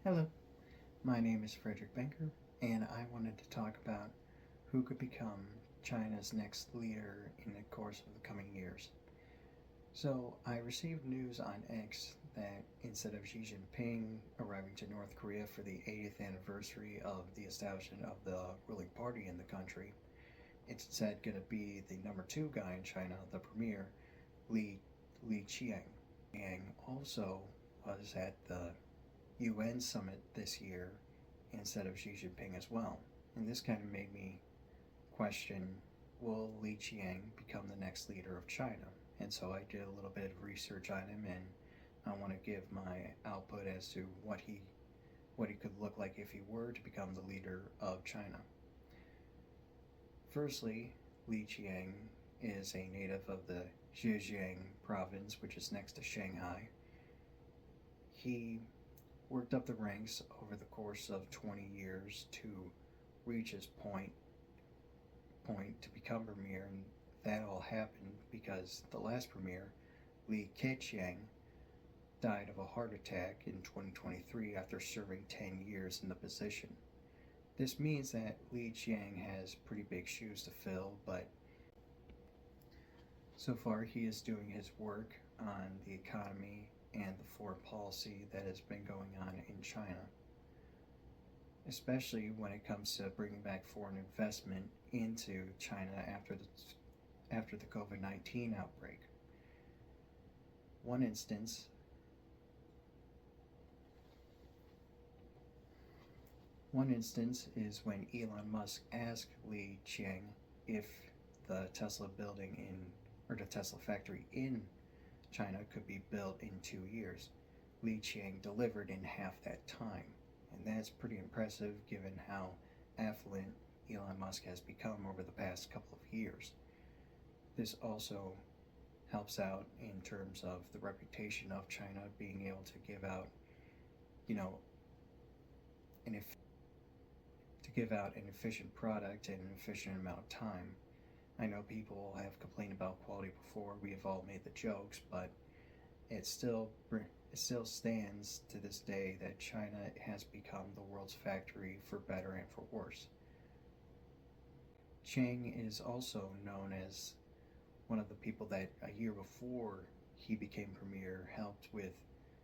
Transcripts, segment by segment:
Hello, my name is Frederick Banker, and I wanted to talk about who could become China's next leader in the course of the coming years. So, I received news on X that instead of Xi Jinping arriving to North Korea for the 80th anniversary of the establishment of the ruling party in the country, it's instead going to be the number two guy in China, the premier, Li, Li Qiang. Qiang also was at the UN summit this year instead of Xi Jinping as well. And this kind of made me question, will Li Qiang become the next leader of China? And so I did a little bit of research on him, and I want to give my output as to what he could look like if he were to become the leader of China. Firstly, Li Qiang is a native of the Zhejiang province, which is next to Shanghai. He worked up the ranks over the course of 20 years to reach his point to become premier, and that all happened because the last premier, Li Keqiang, died of a heart attack in 2023 after serving 10 years in the position. This means that Li Qiang has pretty big shoes to fill, but so far he is doing his work on the economy and the foreign policy that has been going on in China, especially when it comes to bringing back foreign investment into China after the COVID-19 outbreak. One instance One instance is when Elon Musk asked Li Qiang if the Tesla building in or the Tesla factory in China could be built in 2 years. Li Qiang delivered in half that time, and that's pretty impressive given how affluent Elon Musk has become over the past couple of years. This also helps out in terms of the reputation of China being able to give out, you know, an efficient product in an efficient amount of time. I know people have complained about quality before. We have all made the jokes, but it still stands to this day that China has become the world's factory for better and for worse. Qiang is also known as one of the people that a year before he became premier helped with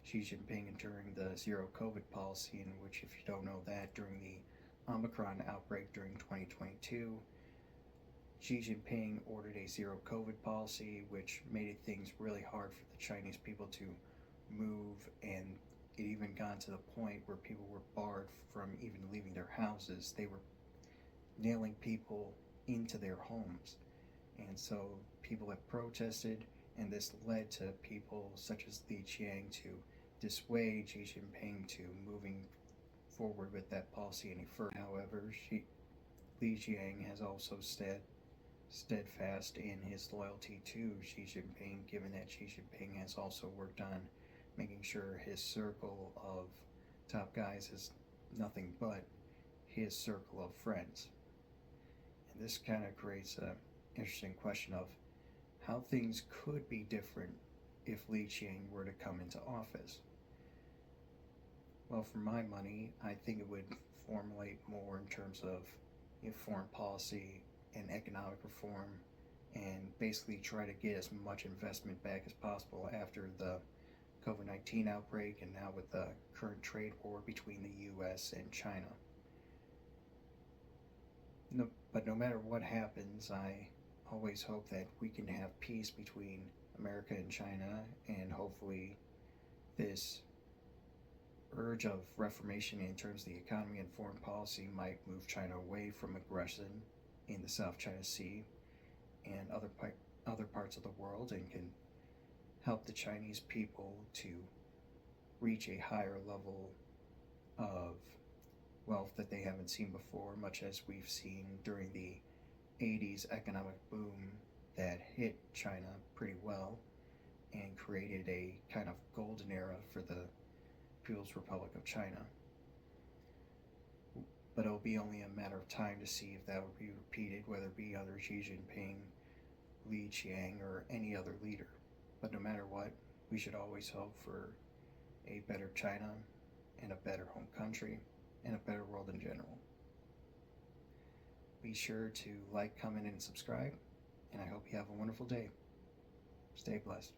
Xi Jinping during the zero COVID policy, in which, if you don't know that, during the Omicron outbreak during 2022, Xi Jinping ordered a zero COVID policy, which made things really hard for the Chinese people to move, and it even got to the point where people were barred from even leaving their houses. They were nailing people into their homes. And so people have protested, and this led to people such as Li Qiang to dissuade Xi Jinping to moving forward with that policy any further. However, Li Qiang has also steadfast in his loyalty to Xi Jinping, given that Xi Jinping has also worked on making sure his circle of top guys is nothing but his circle of friends. And this kind of creates an interesting question of how things could be different if Li Qiang were to come into office. Well, for my money, I think it would formulate more in terms of foreign policy and economic reform, and basically try to get as much investment back as possible after the COVID-19 outbreak and now with the current trade war between the US and China. But no matter what happens, I always hope that we can have peace between America and China, and hopefully this urge of reformation in terms of the economy and foreign policy might move China away from aggression in the South China Sea and other parts of the world, and can help the Chinese people to reach a higher level of wealth that they haven't seen before, much as we've seen during the 80s economic boom that hit China pretty well and created a kind of golden era for the People's Republic of China. But it'll be only a matter of time to see if that will be repeated, whether it be under Xi Jinping, Li Qiang, or any other leader. But no matter what, we should always hope for a better China and a better home country and a better world in general. Be sure to like, comment, and subscribe, and I hope you have a wonderful day. Stay blessed.